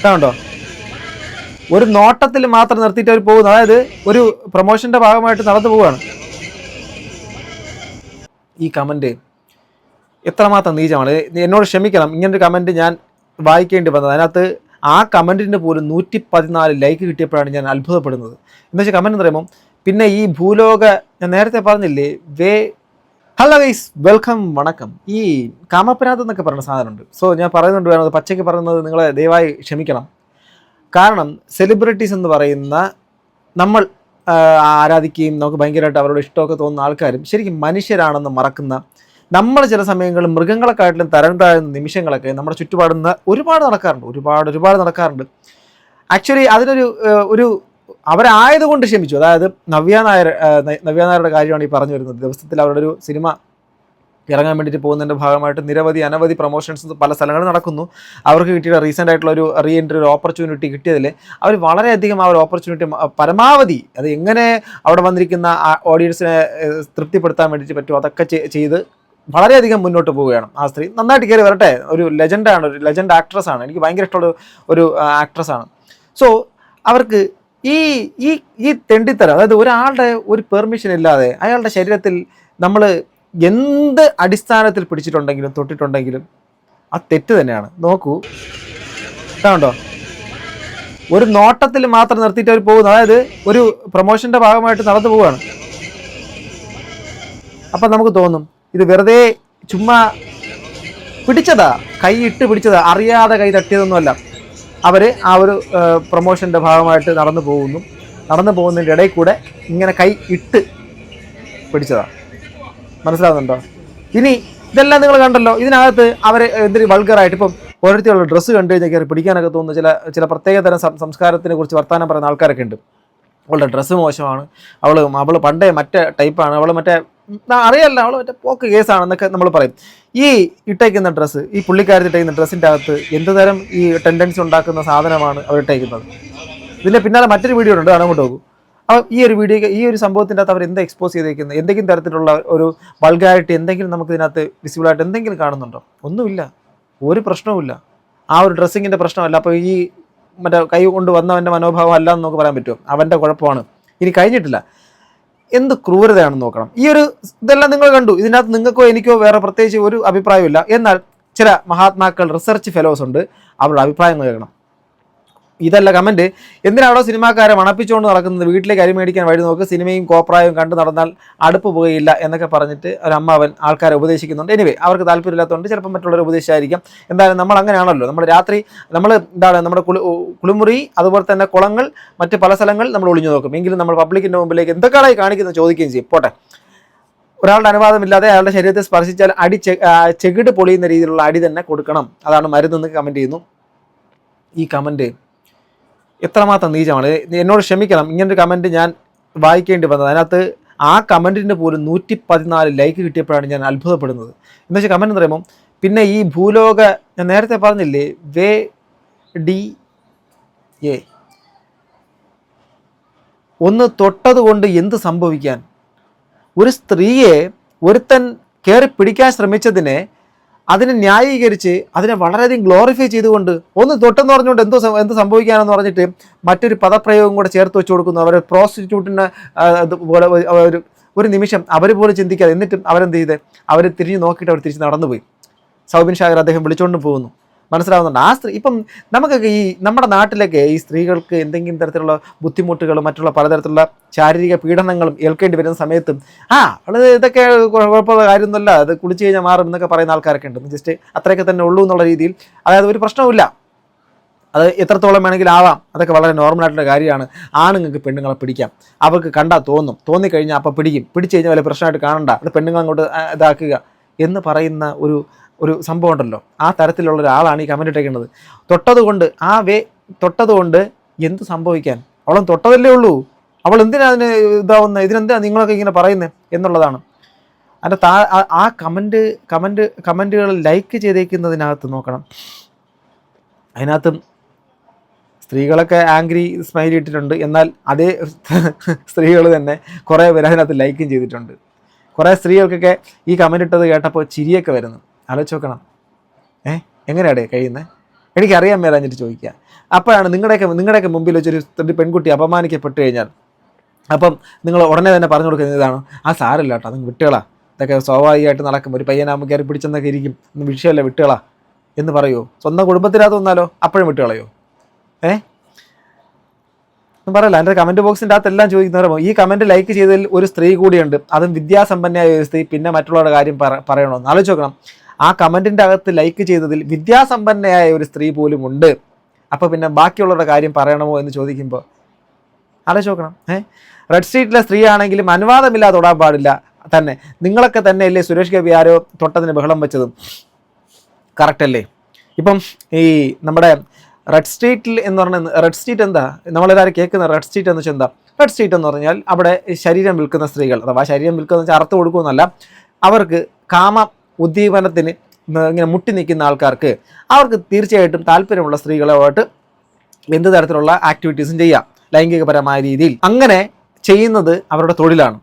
കണ്ടോ, ഒരു നോട്ടത്തിൽ മാത്രം നിർത്തിയിട്ട് അവർ പോകുന്നു. അതായത് ഒരു പ്രൊമോഷന്റെ ഭാഗമായിട്ട് നടന്നു പോവുകയാണ്. ഈ കമന്റ് എത്രമാത്രം നീചമാണ്. എന്നോട് ക്ഷമിക്കണം, ഇങ്ങനൊരു കമന്റ് ഞാൻ വായിക്കേണ്ടി വന്നത്. അതിനകത്ത് ആ കമന്റിന് പോലും 114 ലൈക്ക് കിട്ടിയപ്പോഴാണ് ഞാൻ അത്ഭുതപ്പെടുന്നത്. എന്ന് വെച്ചാൽ കമന്റ് എന്ന് പറയുമ്പോൾ, പിന്നെ ഈ ഭൂലോക, ഞാൻ നേരത്തെ പറഞ്ഞില്ലേ, ഹലോ ഗൈസ്, വെൽക്കം, വണക്കം. ഈ കാമപരാധം എന്നൊക്കെ പറയുന്ന സാധനമുണ്ട്. സോ ഞാൻ പറയുന്നുണ്ട്, വേണം പച്ചയ്ക്ക് പറയുന്നത് നിങ്ങളെ ദയവായി ക്ഷമിക്കണം. കാരണം സെലിബ്രിറ്റീസ് എന്ന് പറയുന്ന നമ്മൾ ആരാധിക്കുകയും നമുക്ക് ഭയങ്കരമായിട്ട് അവരോട് ഇഷ്ടമൊക്കെ തോന്നുന്ന ആൾക്കാരും ശരിക്കും മനുഷ്യരാണെന്ന് മറക്കുന്ന, നമ്മൾ ചില സമയങ്ങളിൽ മൃഗങ്ങളെക്കാട്ടിലും തരം താഴ്ന്ന നിമിഷങ്ങളൊക്കെ നമ്മുടെ ചുറ്റുപാടുന്ന ഒരുപാട് നടക്കാറുണ്ട്. ആക്ച്വലി അതിനൊരു അവരായതുകൊണ്ട് ക്ഷമിച്ചു. അതായത് നവ്യ നായരുടെ കാര്യമാണ് ഈ പറഞ്ഞു വരുന്നത്. ദിവസത്തിൽ അവരുടെ ഒരു സിനിമ ഇറങ്ങാൻ വേണ്ടിയിട്ട് പോകുന്നതിൻ്റെ ഭാഗമായിട്ട് അനവധി പ്രൊമോഷൻസ് പല സ്ഥലങ്ങളിൽ നടക്കുന്നു. അവർക്ക് കിട്ടിയ റീസെൻ്റ് ആയിട്ടുള്ള ഒരു റീ എൻട്രി ഒരു ഓപ്പർച്യൂണിറ്റി കിട്ടിയതിൽ അവർ വളരെയധികം ആ ഒരു ഓപ്പർച്യൂണിറ്റി പരമാവധി അത് എങ്ങനെ അവിടെ വന്നിരിക്കുന്ന ഓഡിയൻസിനെ തൃപ്തിപ്പെടുത്താൻ വേണ്ടിയിട്ട് പറ്റുമോ അതൊക്കെ ചെയ്ത് വളരെയധികം മുന്നോട്ട് പോവുകയാണ്. ആ സ്ത്രീ നന്നായിട്ട് കയറി വരട്ടെ. ഒരു ലെജൻഡ് ആക്ട്രസ് ആണ്. എനിക്ക് ഭയങ്കര ഇഷ്ടമുള്ള ഒരു ആക്ട്രസ് ആണ്. സോ അവർക്ക് ഈ തെണ്ടിത്തരം, അതായത് ഒരാളുടെ ഒരു പെർമിഷൻ ഇല്ലാതെ അയാളുടെ ശരീരത്തിൽ നമ്മൾ എന്ത് അടിസ്ഥാനത്തിൽ പിടിച്ചിട്ടുണ്ടെങ്കിലും തൊട്ടിട്ടുണ്ടെങ്കിലും ആ തെറ്റ് തന്നെയാണ്. നോക്കൂ, കണ്ടോ, ഒരു നോട്ടത്തിൽ മാത്രം നിർത്തിയിട്ട് അവർ പോകുന്നു. അതായത് ഒരു പ്രൊമോഷന്റെ ഭാഗമായിട്ട് നടന്നു പോവുകയാണ്. അപ്പം നമുക്ക് തോന്നും ഇത് വെറുതെ ചുമ്മാ പിടിച്ചതാ, കൈ ഇട്ട് പിടിച്ചതാ, അറിയാതെ കൈ തട്ടിയതൊന്നുമല്ല. അവർ ആ ഒരു പ്രൊമോഷൻ്റെ ഭാഗമായിട്ട് നടന്നു പോകുന്നതിൻ്റെ ഇടയിൽ കൂടെ ഇങ്ങനെ കൈ ഇട്ട് പിടിച്ചതാണ്. മനസ്സിലാവുന്നുണ്ടോ? ഇനി ഇതെല്ലാം നിങ്ങൾ കണ്ടല്ലോ. ഇതിനകത്ത് അവർ എന്തൊരു വൾഗറായിട്ട് ഇപ്പം ഓരോരുത്തരുള്ള ഡ്രസ്സ് കണ്ടു കഴിഞ്ഞാൽ കയറി പിടിക്കാനൊക്കെ തോന്നുന്നു. ചില പ്രത്യേകതരം സംസ്കാരത്തിനെ കുറിച്ച് വർത്തമാനം പറയുന്ന ആൾക്കാരൊക്കെ ഉണ്ട്. അവളുടെ ഡ്രസ്സ് മോശമാണ്, അവൾ പണ്ടേ മറ്റേ ടൈപ്പാണ്, അവൾ മറ്റേ അറിയാമല്ല, അവൾ മറ്റേ പോക്ക് കേസാണെന്നൊക്കെ നമ്മൾ പറയും. ഈ ഇട്ടേക്കുന്ന ഡ്രസ്സ്, ഈ പുള്ളിക്കാരത്തി ഇട്ടേക്കുന്ന ഡ്രസ്സിൻ്റെ അകത്ത് എന്ത് തരം ഈ ടെൻഡൻസി ഉണ്ടാക്കുന്ന സാധനമാണ് അവർ ഇട്ടേക്കുന്നത്. ഇതിൻ്റെ പിന്നാലെ മറ്റൊരു വീഡിയോ ഉണ്ട്, അങ്ങോട്ട് നോക്കൂ. അപ്പോൾ ഈ ഒരു സംഭവത്തിൻ്റെ അകത്ത് അവർ എന്താ എക്സ്പോസ് ചെയ്തേക്കുന്നത്? എന്തെങ്കിലും തരത്തിലുള്ള ഒരു വൾഗാരിറ്റി എന്തെങ്കിലും നമുക്ക് ഇതിനകത്ത് വിസിബിളായിട്ട് എന്തെങ്കിലും കാണുന്നുണ്ടോ? ഒന്നുമില്ല, ഒരു പ്രശ്നവുമില്ല. ആ ഒരു ഡ്രസ്സിങ്ങിൻ്റെ പ്രശ്നമല്ല. അപ്പോൾ ഈ മറ്റേ കൈ കൊണ്ട് വന്നവൻ്റെ മനോഭാവം അല്ല എന്ന് നമുക്ക് പറയാൻ പറ്റുമോ? അവൻ്റെ കുഴപ്പമാണ്. ഇനി കഴിഞ്ഞിട്ടില്ല. എന്ത് ക്രൂരതയാണെന്ന് നോക്കണം. ഇതെല്ലാം നിങ്ങൾ കണ്ടു. ഇതിനകത്ത് നിങ്ങൾക്കോ എനിക്കോ വേറെ പ്രത്യേകിച്ച് ഒരു അഭിപ്രായമില്ല. എന്നാൽ ചില മഹാത്മാക്കൾ, റിസർച്ച് ഫെലോസ് ഉണ്ട്, അവരുടെ അഭിപ്രായങ്ങൾ കേൾക്കണം. ഇതല്ല കമൻറ്റ്. എന്തിനാണോ സിനിമാക്കാരെ മണപ്പിച്ചുകൊണ്ട് നടക്കുന്നത്? വീട്ടിലേക്ക് അരി മേടിക്കാൻ വഴി നോക്ക്, സിനിമയും കോപ്രായവും കണ്ടു നടന്നാൽ അടുപ്പ് പോയില്ല എന്നൊക്കെ പറഞ്ഞിട്ട് ഒരു അമ്മാവൻ ആൾക്കാരെ ഉപദേശിക്കുന്നുണ്ട്. എനിവേ, അവർക്ക് താല്പര്യമില്ലാത്തതുകൊണ്ട് ചിലപ്പോൾ മറ്റുള്ളവർ ഉപദേശിച്ചായിരിക്കാം. എന്തായാലും നമ്മൾ അങ്ങനെയാണല്ലോ. നമ്മൾ രാത്രി നമ്മുടെ കുളിമുറി, അതുപോലെ തന്നെ കുളങ്ങൾ, മറ്റ് പല സ്ഥലങ്ങൾ നമ്മൾ ഒളിഞ്ഞു നോക്കും. എങ്കിലും നമ്മൾ പബ്ലിക്കിൻ്റെ മുമ്പിലേക്ക് എന്തൊക്കെയായി കാണിക്കുന്നത് ചോദിക്കുകയും ചെയ്യും. പോട്ടെ, ഒരാളുടെ അനുവാദമില്ലാതെ അയാളുടെ ശരീരത്തെ സ്പർശിച്ചാൽ ചെകിട് പൊളിയുന്ന രീതിയിലുള്ള അടി തന്നെ കൊടുക്കണം. അതാണ് മരുന്നെന്ന് കമൻറ്റ് ചെയ്യുന്നു. ഈ കമൻറ്റ് എത്രമാത്രം നീചമാണ്. എന്നോട് ക്ഷമിക്കണം, ഇങ്ങനൊരു കമൻറ്റ് ഞാൻ വായിക്കേണ്ടി വന്നത്. അതിനകത്ത് ആ കമൻറ്റിന് പോലും 114 ലൈക്ക് കിട്ടിയപ്പോഴാണ് ഞാൻ അത്ഭുതപ്പെടുന്നത്. എന്ന് വെച്ചാൽ കമൻറ്റ് എന്ന് പറയുമ്പോൾ, പിന്നെ ഈ ഭൂലോക, ഞാൻ നേരത്തെ പറഞ്ഞില്ലേ, ഒന്ന് തൊട്ടത് കൊണ്ട് എന്ത് സംഭവിക്കാൻ? ഒരു സ്ത്രീയെ ഒരുത്തൻ കയറി പിടിക്കാൻ ശ്രമിച്ചതിനെ അതിനെ ന്യായീകരിച്ച് അതിനെ വളരെയധികം ഗ്ലോറിഫൈ ചെയ്തുകൊണ്ട് ഒന്ന് തൊട്ടെന്ന് പറഞ്ഞുകൊണ്ട് എന്ത് സംഭവിക്കാനെന്ന് പറഞ്ഞിട്ട് മറ്റൊരു പദപ്രയോഗം കൂടെ ചേർത്ത് വെച്ച് കൊടുക്കുന്നു. അവരെ പ്രോസ്റ്റിറ്റ്യൂട്ടിനെ പോലെ ഒരു നിമിഷം അവർ പോലും ചിന്തിക്കാതെ, എന്നിട്ടും അവരെന്ത് ചെയ്ത് അവർ തിരിഞ്ഞ് നോക്കിയിട്ട് അവർ തിരിച്ച് നടന്നുപോയി. സൗബിൻ ഷാഹിർ അദ്ദേഹം വിളിച്ചുകൊണ്ട് പോകുന്നു. മനസ്സിലാവുന്നുണ്ട്. ആ സ്ത്രീ ഇപ്പം നമുക്കൊക്കെ നമ്മുടെ നാട്ടിലൊക്കെ ഈ സ്ത്രീകൾക്ക് എന്തെങ്കിലും തരത്തിലുള്ള ബുദ്ധിമുട്ടുകളും മറ്റുള്ള പലതരത്തിലുള്ള ശാരീരിക പീഡനങ്ങളും ഏൽക്കേണ്ടി വരുന്ന സമയത്തും ഇതൊക്കെ കുഴപ്പമുള്ള കാര്യമൊന്നുമല്ല, അത് കുളിച്ച് കഴിഞ്ഞാൽ മാറും എന്നൊക്കെ പറയുന്ന ആൾക്കാരൊക്കെ ഉണ്ട്. ജസ്റ്റ് അത്രയൊക്കെ തന്നെ ഉള്ളൂ എന്നുള്ള രീതിയിൽ, അതായത് ഒരു പ്രശ്നവുമില്ല, അത് എത്രത്തോളം വേണമെങ്കിലും ആവാം, അതൊക്കെ വളരെ നോർമലായിട്ടുള്ള കാര്യമാണ്. ആണുങ്ങൾക്ക് പെണ്ണുങ്ങളെ പിടിക്കാം, അവർക്ക് കണ്ടാൽ തോന്നിക്കഴിഞ്ഞാൽ അപ്പോൾ പിടിച്ചു കഴിഞ്ഞാൽ വലിയ പ്രശ്നമായിട്ട് കാണണ്ട, അത് പെണ്ണുങ്ങൾ അങ്ങോട്ട് ഇതാക്കുക എന്ന് പറയുന്ന ഒരു സംഭവം ഉണ്ടല്ലോ. ആ തരത്തിലുള്ള ഒരാളാണ് ഈ കമൻറ്റ് ഇട്ടേക്കുന്നത്. തൊട്ടതുകൊണ്ട് എന്ത് സംഭവിക്കാൻ? അവളും തൊട്ടതല്ലേ ഉള്ളൂ, അവൾ എന്തിനാ അതിന് ഇതാവുന്നത്? ഇതിനെന്താ നിങ്ങളൊക്കെ ഇങ്ങനെ പറയുന്നത് എന്നുള്ളതാണ്. അതിൻ്റെ ആ കമൻറ്റുകൾ ലൈക്ക് ചെയ്തേക്കുന്നതിനകത്ത് നോക്കണം. അതിനകത്തും സ്ത്രീകളൊക്കെ ആംഗ്രി സ്മൈലി ഇട്ടിട്ടുണ്ട്. എന്നാൽ അതേ സ്ത്രീകൾ തന്നെ കുറേ പേര് അതിനകത്ത് ലൈക്കും ചെയ്തിട്ടുണ്ട്. കുറേ സ്ത്രീകൾക്കൊക്കെ ഈ കമൻറ്റ് ഇട്ടത് കേട്ടപ്പോൾ ചിരിയൊക്കെ വരുന്നു. ആലോചിച്ച് നോക്കണം, എങ്ങനെയാടേ കഴിയുന്നത്? എനിക്കറിയാൻ മേലാഞ്ഞിട്ട് ചോദിക്കുക. അപ്പോഴാണ് നിങ്ങളുടെയൊക്കെ മുമ്പിൽ വെച്ചൊരു പെൺകുട്ടി അപമാനിക്കപ്പെട്ട് കഴിഞ്ഞാൽ അപ്പം നിങ്ങൾ ഉടനെ തന്നെ പറഞ്ഞു കൊടുക്കുന്നത് ഇതാണ്, ആ സാരമില്ല കേട്ടോ, നിങ്ങൾ വിട്ടുകളാ, ഇതൊക്കെ സ്വാഭാവികമായിട്ട് നടക്കും, ഒരു പയ്യനാകുമ്പോൾ കയറി പിടിച്ചെന്നൊക്കെ ഇരിക്കും, ഒന്നും വിഷയമല്ല, വിട്ടുകളാ എന്ന് പറയുമോ? സ്വന്തം കുടുംബത്തിനകത്ത് വന്നാലോ അപ്പോഴും വിട്ടുകളയോ? ഒന്നും പറയല്ല. എൻ്റെ കമൻറ്റ് ബോക്സിൻ്റെ അകത്ത് എല്ലാം ചോദിക്കുന്നവരോ ഈ കമൻറ്റ് ലൈക്ക് ചെയ്തതിൽ ഒരു സ്ത്രീ കൂടിയുണ്ട്, അതും വിദ്യാസമ്പന്നയായ ഒരു സ്ത്രീ, പിന്നെ മറ്റുള്ളവരുടെ കാര്യം പറയണമെന്ന് ആലോചിച്ച് നോക്കണം. ആ കമൻറ്റിൻ്റെ അകത്ത് ലൈക്ക് ചെയ്തതിൽ വിദ്യാസമ്പന്നയായ ഒരു സ്ത്രീ പോലും ഉണ്ട്. അപ്പോൾ പിന്നെ ബാക്കിയുള്ളവരുടെ കാര്യം പറയണമോ എന്ന് ചോദിക്കുമ്പോൾ ആലോചിച്ച് നോക്കണം. റെഡ് സ്ട്രീറ്റിലെ സ്ത്രീ ആണെങ്കിലും അനുവാദമില്ലാതെ തൊടാൻ പാടില്ല തന്നെ. നിങ്ങളൊക്കെ തന്നെ അല്ലേ സുരേഷ് ഗോപി ആരോ തൊട്ടതിന് ബഹളം വെച്ചതും? കറക്റ്റ് അല്ലേ? ഇപ്പം ഈ നമ്മുടെ റെഡ് സ്ട്രീറ്റിൽ എന്ന് പറഞ്ഞാൽ, റെഡ് സ്ട്രീറ്റ് എന്താ നമ്മളെല്ലാവരും കേൾക്കുന്ന റെഡ് സ്ട്രീറ്റ് എന്ന് വെച്ചാൽ എന്താ? റെഡ് സ്ട്രീറ്റ് എന്ന് പറഞ്ഞാൽ അവിടെ ശരീരം വിൽക്കുന്ന സ്ത്രീകൾ, അഥവാ ശരീരം വിൽക്കുന്ന വെച്ചാൽ അറുത്ത് കൊടുക്കുമെന്നല്ല, അവർക്ക് കാമ ഉദ്ദീപനത്തിന് ഇങ്ങനെ മുട്ടി നിൽക്കുന്ന ആൾക്കാർക്ക്, അവർക്ക് തീർച്ചയായിട്ടും താല്പര്യമുള്ള സ്ത്രീകളുമായിട്ട് എന്ത് തരത്തിലുള്ള ആക്ടിവിറ്റീസും ചെയ്യാം ലൈംഗികപരമായ രീതിയിൽ. അങ്ങനെ ചെയ്യുന്നത് അവരുടെ തൊഴിലാണ്.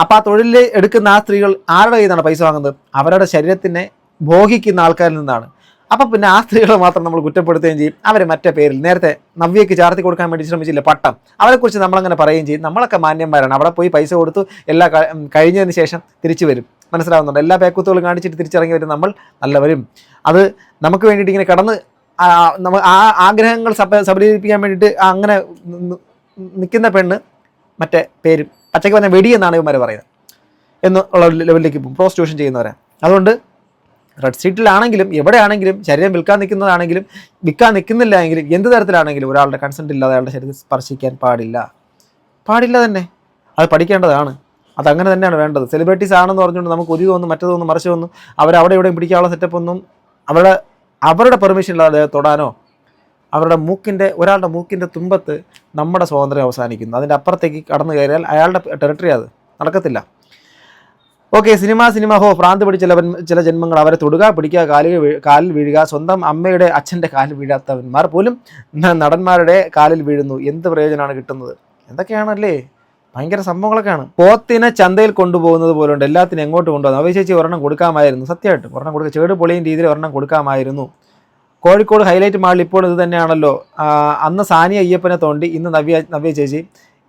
അപ്പോൾ ആ തൊഴിലിൽ എടുക്കുന്ന ആ സ്ത്രീകൾ ആരുടെ കയ്യിൽ നിന്നാണ് പൈസ വാങ്ങുന്നത്? അവരുടെ ശരീരത്തിനെ ഭോഗിക്കുന്ന ആൾക്കാരിൽ നിന്നാണ്. അപ്പം പിന്നെ ആ സ്ത്രീകളെ മാത്രം നമ്മൾ കുറ്റപ്പെടുത്തുകയും ചെയ്യും. അവരെ മറ്റേ പേരിൽ നേരത്തെ നവ്യയ്ക്ക് ചാർത്തി കൊടുക്കാൻ വേണ്ടി ശ്രമിച്ചില്ല പട്ടം, അവരെക്കുറിച്ച് നമ്മളങ്ങനെ പറയുകയും ചെയ്യും. നമ്മളൊക്കെ മാന്യന്മാരാണ്, അവിടെ പോയി പൈസ കൊടുത്തു എല്ലാ കഴിഞ്ഞതിന് ശേഷം തിരിച്ചു വരും. മനസ്സിലാവുന്നുണ്ട്? എല്ലാ പേക്കുത്തുകളും കാണിച്ചിട്ട് തിരിച്ചിറങ്ങി വരും നമ്മൾ നല്ലവരും. അത് നമുക്ക് വേണ്ടിയിട്ട് ഇങ്ങനെ കടന്ന് ആ ആഗ്രഹങ്ങൾ സബലീകരിപ്പിക്കാൻ വേണ്ടിയിട്ട് അങ്ങനെ നിൽക്കുന്ന പെണ്ണ് മറ്റേ പേരും പച്ചയ്ക്ക് പറഞ്ഞ വെടി എന്നാണ് ഇവന്മാർ പറയുന്നത് എന്നുള്ള ലെവലിലേക്ക് പോകും, പ്രോസ്റ്റിറ്റ്യൂഷൻ ചെയ്യുന്നവരെ. അതുകൊണ്ട് റെഡ് സ്ട്രീറ്റിലാണെങ്കിലും എവിടെയാണെങ്കിലും ശരീരം വിൽക്കാൻ നിൽക്കുന്നതാണെങ്കിലും വിൽക്കാൻ നിൽക്കുന്നില്ല എങ്കിലും എന്ത് തരത്തിലാണെങ്കിലും ഒരാളുടെ കൺസെൻറ്റ് ഇല്ലാതെ അയാളുടെ ശരീരത്തിൽ സ്പർശിക്കാൻ പാടില്ല തന്നെ. അത് പഠിക്കേണ്ടതാണ്. അതങ്ങനെ തന്നെയാണ് വേണ്ടത്. സെലിബ്രിറ്റീസ് ആണെന്ന് പറഞ്ഞുകൊണ്ട് നമുക്ക് ഒതി തോന്നും മറ്റതൊന്നും മറിച്ച് തോന്നും അവരവിടെ ഇവിടെയും പിടിക്കാനുള്ള സെറ്റപ്പ് ഒന്നും അവരുടെ പെർമിഷൻ ഇല്ലാതെ തൊടാനോ, ഒരാളുടെ മൂക്കിൻ്റെ തുമ്പത്ത് നമ്മുടെ സ്വാതന്ത്ര്യം അവസാനിക്കുന്നു. അതിൻ്റെ അപ്പുറത്തേക്ക് കടന്നു കയറിയാൽ അയാളുടെ ടെറിട്ടറി, അത് നടക്കത്തില്ല. ഓക്കെ, സിനിമ ഹോ ഭ്രാന്ത് പിടിച്ച ചില ജന്മങ്ങൾ, അവരെ തൊടുക, പിടിക്കുക, കാലിൽ വീഴുക. സ്വന്തം അമ്മയുടെ അച്ഛൻ്റെ കാലിൽ വീഴാത്തവന്മാർ പോലും നടന്മാരുടെ കാലിൽ വീഴുന്നു. എന്ത് പ്രയോജനമാണ് കിട്ടുന്നത്? എന്തൊക്കെയാണല്ലേ, ഭയങ്കര സംഭവങ്ങളൊക്കെയാണ്. പോത്തിനെ ചന്തയിൽ കൊണ്ടുപോകുന്നത് പോലുണ്ട്, എല്ലാത്തിനും എങ്ങോട്ട് കൊണ്ടുപോകുന്നു. അവ ചേച്ചി ഒരെണ്ണം കൊടുക്കാമായിരുന്നു, സത്യമായിട്ട് ഒരെണ്ണം കൊടുക്കുക, ചേട് പൊളിയും രീതിയിൽ ഒരെണ്ണം കൊടുക്കാമായിരുന്നു. കോഴിക്കോട് ഹൈലൈറ്റ് മാളിൽ ഇപ്പോൾ ഇത് തന്നെയാണല്ലോ. അന്ന് സാനിയ അയ്യപ്പനെ തോണ്ടി, ഇന്ന് നവ്യ ചേച്ചി.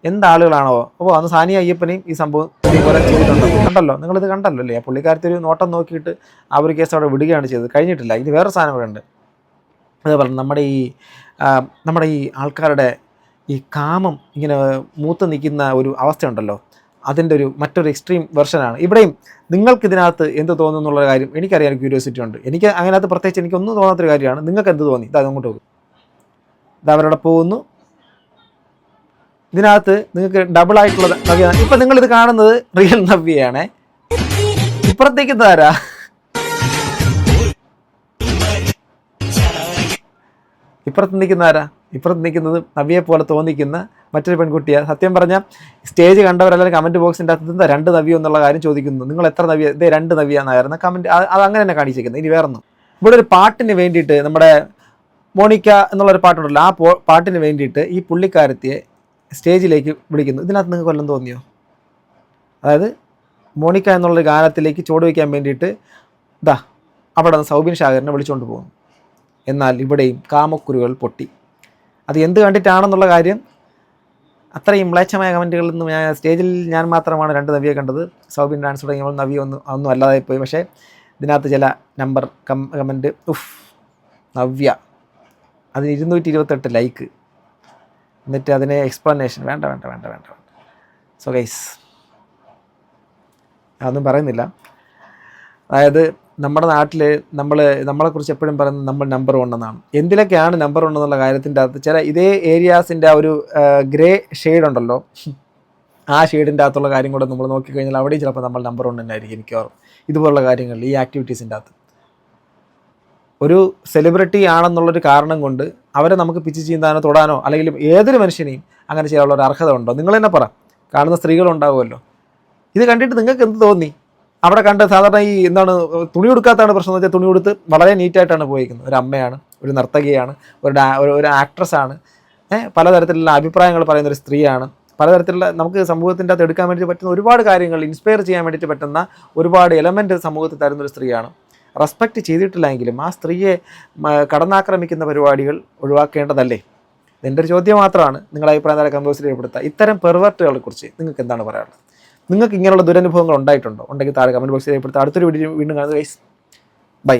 എന്താളുകളാണോ? അപ്പോൾ അന്ന് സാനിയ അയ്യപ്പനെയും ഈ സംഭവം ഇതുപോലെ ചെയ്തിട്ടുണ്ടോ? കണ്ടല്ലോ, നിങ്ങളിത് കണ്ടല്ലോ അല്ലേ? ആ പുള്ളിക്കാരത്തെ ഒരു നോട്ടം നോക്കിയിട്ട് ആ ഒരു കേസ് അവിടെ വിടുകയാണ് ചെയ്തത്. കഴിഞ്ഞിട്ടില്ല. ഇത് വേറെ സാധനം കൂടെ ഉണ്ട്. അതേപോലെ നമ്മുടെ ഈ ആൾക്കാരുടെ ഈ കാമം ഇങ്ങനെ മൂത്ത് നിൽക്കുന്ന ഒരു അവസ്ഥയുണ്ടല്ലോ, അതിൻ്റെ മറ്റൊരു എക്സ്ട്രീം വെർഷനാണ് ഇവിടെയും. നിങ്ങൾക്കിതിനകത്ത് എന്ത് തോന്നുന്നു എന്നുള്ള കാര്യം എനിക്കറിയാൻ ക്യൂരിയോസിറ്റി ഉണ്ട്. എനിക്ക് അതിനകത്ത് പ്രത്യേകിച്ച് എനിക്കൊന്നും തോന്നാത്തൊരു കാര്യമാണ്. നിങ്ങൾക്ക് എന്ത് തോന്നി? ഇത് അങ്ങോട്ട് പോകും, ഇത് അവരവിടെ പോകുന്നു. ഇതിനകത്ത് നിങ്ങൾക്ക് ഡബിൾ ആയിട്ടുള്ള നവ്യ. ഇപ്പം നിങ്ങളിത് കാണുന്നത് റിയൽ നവ്യയാണേ. ഇപ്പുറത്തേക്ക് താരാ ഇപ്പുറത്ത് നിൽക്കുന്നത് നവ്യയെ പോലെ തോന്നിക്കുന്ന മറ്റൊരു പെൺകുട്ടിയാണ്. സത്യം പറഞ്ഞാൽ സ്റ്റേജ് കണ്ടവരെല്ലാവരും കമൻറ്റ് ബോക്സിൻ്റെ അകത്ത് എന്താ 2 നവ്യ എന്നുള്ള കാര്യം ചോദിക്കുന്നു. നിങ്ങൾ എത്ര നവ്യ? ഇതേ 2 നവ്യ എന്നായിരുന്നു കമൻറ്റ്. അത് അങ്ങനെ തന്നെ കാണിച്ചിരിക്കുന്നത്. ഇനി വേറൊന്നും. ഇവിടെ ഒരു പാട്ടിന് വേണ്ടിയിട്ട് നമ്മുടെ മോണിക്ക എന്നുള്ളൊരു പാട്ടുണ്ടല്ലോ, ആ പാട്ടിന് വേണ്ടിയിട്ട് ഈ പുള്ളിക്കാരത്തിയെ സ്റ്റേജിലേക്ക് വിളിക്കുന്നു. ഇതിനകത്ത് നിങ്ങൾക്ക് കൊല്ലം തോന്നിയോ? അതായത് മോണിക്ക എന്നുള്ളൊരു ഗാനത്തിലേക്ക് ചുവട് വയ്ക്കാൻ വേണ്ടിയിട്ട് അവിടെ നിന്ന് സൗബിൻ ഷാഗറിനെ വിളിച്ചുകൊണ്ട് പോകുന്നു. എന്നാൽ ഇവിടെയും കാമക്കുരുകൾ പൊട്ടി. അത് എന്ത് കണ്ടിട്ടാണെന്നുള്ള കാര്യം അത്രയും മ്ലേച്ഛമായ കമൻറ്റുകളൊന്നും സ്റ്റേജിൽ ഞാൻ മാത്രമാണ് 2 നവ്യയെ കണ്ടത്. സൗബിൻ ഡാൻസ് തുടങ്ങിയപ്പോൾ നവ്യ ഒന്നും അല്ലാതായിപ്പോയി. പക്ഷേ ഇതിനകത്ത് ചില നമ്പർ കമൻറ്റ്, നവ്യ, അതിന് 228 ലൈക്ക്, എന്നിട്ട് അതിന് എക്സ്പ്ലനേഷൻ വേണ്ട. സോ ഗൈസ്, അതൊന്നും പറയുന്നില്ല. അതായത് നമ്മുടെ നാട്ടിൽ നമ്മളെക്കുറിച്ച് എപ്പോഴും പറയുന്നത് നമ്മൾ നമ്പർ 1 എന്നാണ്. എന്തിലൊക്കെയാണ് നമ്പർ 1 എന്നുള്ള കാര്യത്തിൻ്റെ അകത്ത് ചില ഇതേ ഏരിയാസിൻ്റെ ആ ഒരു ഗ്രേ ഷെയ്ഡ് ഉണ്ടല്ലോ, ആ ഷെയ്ഡിൻ്റെ അകത്തുള്ള കാര്യം കൂടെ നമ്മൾ നോക്കിക്കഴിഞ്ഞാൽ അവിടെയും ചിലപ്പോൾ നമ്മൾ നമ്പർ 1 തന്നെ ആയിരിക്കും മിക്കവാറും. ഇതുപോലുള്ള കാര്യങ്ങൾ ഈ ആക്ടിവിറ്റീസിൻ്റെ അകത്ത് ഒരു സെലിബ്രിറ്റി ആണെന്നുള്ളൊരു കാരണം കൊണ്ട് അവരെ നമുക്ക് പിച്ച് ചെയ്യാനോ തൊടാനോ അല്ലെങ്കിൽ ഏതൊരു മനുഷ്യനെയും അങ്ങനെ ചെയ്യാനുള്ള ഒരു അർഹത ഉണ്ടോ? നിങ്ങൾ തന്നെ പറ. കാണുന്ന സ്ത്രീകളുണ്ടാവുമല്ലോ. ഇത് കണ്ടിട്ട് നിങ്ങൾക്ക് എന്ത് തോന്നി? അവിടെ കണ്ട് സാധാരണ ഈ തുണി കൊടുക്കാത്തതാണ് പ്രശ്നം എന്ന് വെച്ചാൽ തുണി കൊടുത്ത് വളരെ നീറ്റായിട്ടാണ് പോയിരിക്കുന്നത്. ഒരു അമ്മയാണ്, ഒരു നർത്തകിയാണ്, ഒരു ആക്ട്രസ്സാണ്, പലതരത്തിലുള്ള അഭിപ്രായങ്ങൾ പറയുന്ന ഒരു സ്ത്രീയാണ്, പലതരത്തിലുള്ള നമുക്ക് സമൂഹത്തിൻ്റെ അകത്ത് എടുക്കാൻ വേണ്ടി പറ്റുന്ന ഒരുപാട് കാര്യങ്ങൾ ഇൻസ്പയർ ചെയ്യാൻ വേണ്ടിയിട്ട് പറ്റുന്ന ഒരുപാട് എലമെൻറ്റ് സമൂഹത്തിൽ തരുന്നൊരു സ്ത്രീയാണ്. റെസ്പെക്റ്റ് ചെയ്തിട്ടില്ല എങ്കിലും ആ സ്ത്രീയെ കടന്നാക്രമിക്കുന്ന പരിപാടികൾ ഒഴിവാക്കേണ്ടതല്ലേ? എൻ്റെ ഒരു ചോദ്യം മാത്രമാണ്. നിങ്ങളുടെ അഭിപ്രായം താഴെ കമന്റ് ബോക്സിൽ രേഖപ്പെടുത്തുക. ഇത്തരം പെർവർട്ടുകളെ കുറിച്ച് നിങ്ങൾക്ക് എന്താണ് പറയാനുള്ളത്? നിങ്ങൾക്ക് ഇങ്ങനെയുള്ള ദുരനുഭവങ്ങൾ ഉണ്ടായിട്ടുണ്ടോ? ഉണ്ടെങ്കിൽ താഴെ കമന്റ് ബോക്സിൽ രേഖപ്പെടുത്തുക. അടുത്തൊരു വീഡിയോ വീണ്ടും കാണുന്നത് ഗൈസ്. ബൈ.